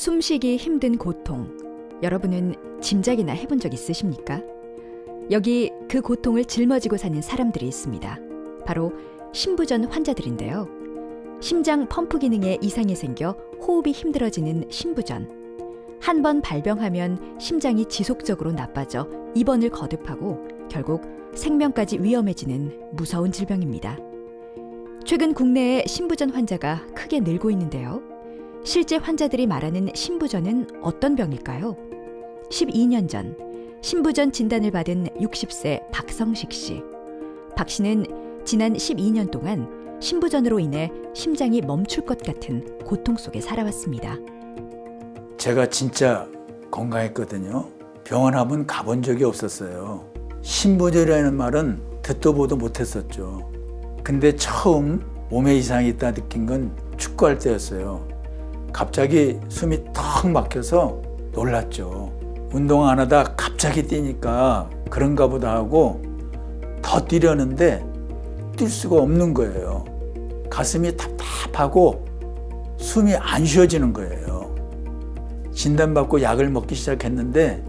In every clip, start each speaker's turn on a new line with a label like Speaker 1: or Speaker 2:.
Speaker 1: 숨쉬기 힘든 고통, 여러분은 짐작이나 해본 적 있으십니까? 여기 그 고통을 짊어지고 사는 사람들이 있습니다. 바로 심부전 환자들인데요. 심장 펌프 기능에 이상이 생겨 호흡이 힘들어지는 심부전. 한 번 발병하면 심장이 지속적으로 나빠져 입원을 거듭하고 결국 생명까지 위험해지는 무서운 질병입니다. 최근 국내에 심부전 환자가 크게 늘고 있는데요. 실제 환자들이 말하는 심부전은 어떤 병일까요? 12년 전 심부전 진단을 받은 60세 박성식 씨. 박 씨는 지난 12년 동안 심부전으로 인해 심장이 멈출 것 같은 고통 속에 살아왔습니다.
Speaker 2: 제가 진짜 건강했거든요. 병원 한 번 가본 적이 없었어요. 심부전이라는 말은 듣도 보도 못했었죠. 근데 처음 몸에 이상이 있다 느낀 건 축구할 때였어요. 갑자기 숨이 턱 막혀서 놀랐죠. 운동 안 하다 갑자기 뛰니까 그런가 보다 하고 더 뛰려는데 뛸 수가 없는 거예요. 가슴이 답답하고 숨이 안 쉬어지는 거예요. 진단받고 약을 먹기 시작했는데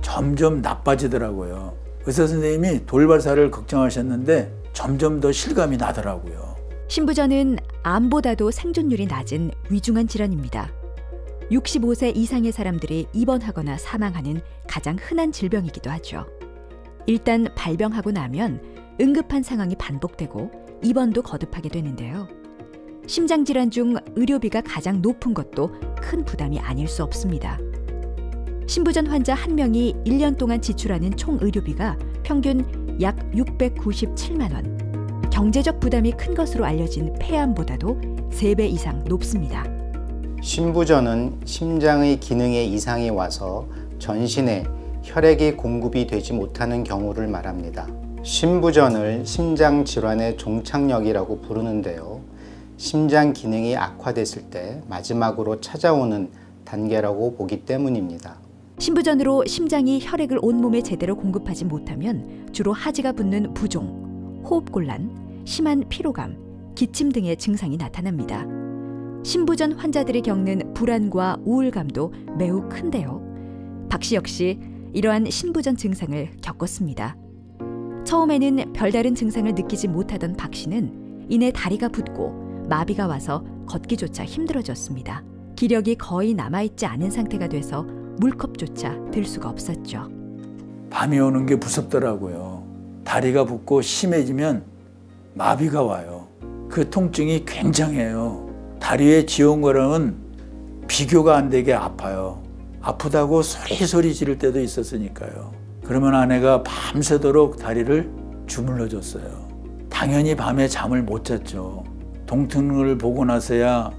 Speaker 2: 점점 나빠지더라고요. 의사 선생님이 돌발사를 걱정하셨는데 점점 더 실감이 나더라고요.
Speaker 1: 심부전은 암보다도 생존율이 낮은 위중한 질환입니다. 65세 이상의 사람들이 입원하거나 사망하는 가장 흔한 질병이기도 하죠. 일단 발병하고 나면 응급한 상황이 반복되고 입원도 거듭하게 되는데요. 심장질환 중 의료비가 가장 높은 것도 큰 부담이 아닐 수 없습니다. 심부전 환자 한 명이 1년 동안 지출하는 총 의료비가 평균 약 697만 원. 경제적 부담이 큰 것으로 알려진 폐암보다도 3배 이상 높습니다.
Speaker 3: 심부전은 심장의 기능에 이상이 와서 전신에 혈액이 공급이 되지 못하는 경우를 말합니다. 심부전을 심장질환의 종착역이라고 부르는데요. 심장 기능이 악화됐을 때 마지막으로 찾아오는 단계라고 보기 때문입니다.
Speaker 1: 심부전으로 심장이 혈액을 온몸에 제대로 공급하지 못하면 주로 하지가 붓는 부종, 호흡곤란, 심한 피로감, 기침 등의 증상이 나타납니다. 심부전 환자들이 겪는 불안과 우울감도 매우 큰데요. 박 씨 역시 이러한 심부전 증상을 겪었습니다. 처음에는 별다른 증상을 느끼지 못하던 박 씨는 이내 다리가 붓고 마비가 와서 걷기조차 힘들어졌습니다. 기력이 거의 남아있지 않은 상태가 돼서 물컵조차 들 수가 없었죠.
Speaker 2: 밤이 오는 게 무섭더라고요. 다리가 붓고 심해지면 마비가 와요. 그 통증이 굉장해요. 다리에 지온 거랑은 비교가 안 되게 아파요. 아프다고 소리 지를 때도 있었으니까요. 그러면 아내가 밤새도록 다리를 주물러 줬어요. 당연히 밤에 잠을 못 잤죠. 동통을 보고 나서야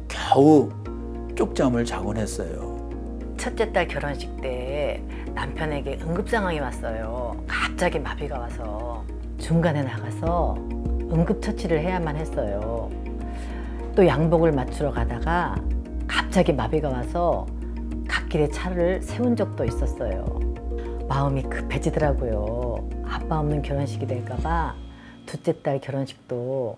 Speaker 2: 겨우 쪽잠을 자곤 했어요.
Speaker 4: 첫째 딸 결혼식 때 남편에게 응급 상황이 왔어요. 갑자기 마비가 와서 중간에 나가서 응급처치를 해야만 했어요. 또 양복을 맞추러 가다가 갑자기 마비가 와서 갓길에 차를 세운 적도 있었어요. 마음이 급해지더라고요. 아빠 없는 결혼식이 될까봐 둘째 딸 결혼식도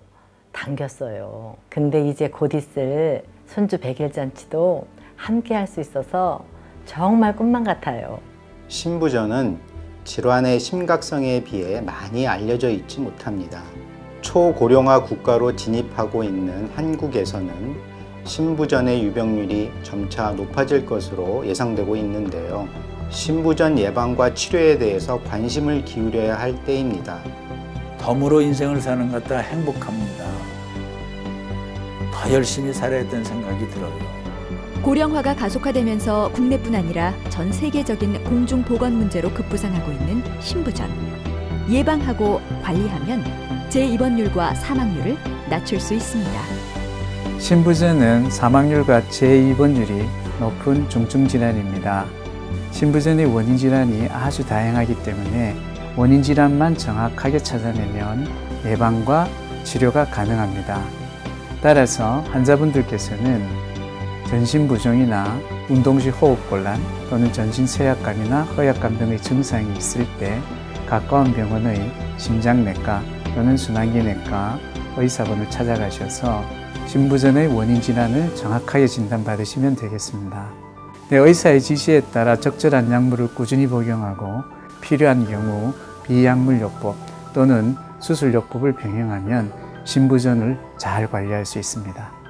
Speaker 4: 당겼어요. 근데 이제 곧 있을 손주 100일 잔치도 함께 할 수 있어서 정말 꿈만 같아요.
Speaker 3: 심부전은 질환의 심각성에 비해 많이 알려져 있지 못합니다. 초고령화 국가로 진입하고 있는 한국에서는 심부전의 유병률이 점차 높아질 것으로 예상되고 있는데요. 심부전 예방과 치료에 대해서 관심을 기울여야 할 때입니다.
Speaker 2: 덤으로 인생을 사는 것 같아 행복합니다. 더 열심히 살아야 했다는 생각이 들어요.
Speaker 1: 고령화가 가속화되면서 국내뿐 아니라 전 세계적인 공중보건 문제로 급부상하고 있는 심부전. 예방하고 관리하면 재입원율과 사망률을 낮출 수 있습니다.
Speaker 5: 심부전은 사망률과 재입원율이 높은 중증 질환입니다. 심부전의 원인 질환이 아주 다양하기 때문에 원인 질환만 정확하게 찾아내면 예방과 치료가 가능합니다. 따라서 환자분들께서는 전신부종이나 운동 시 호흡곤란 또는 전신 쇠약감이나 허약감 등의 증상이 있을 때 가까운 병원의 심장내과 또는 순환기내과 의사분을 찾아가셔서 신부전의 원인 질환을 정확하게 진단받으시면 되겠습니다. 의사의 지시에 따라 적절한 약물을 꾸준히 복용하고 필요한 경우 비약물요법 또는 수술요법을 병행하면 신부전을 잘 관리할 수 있습니다.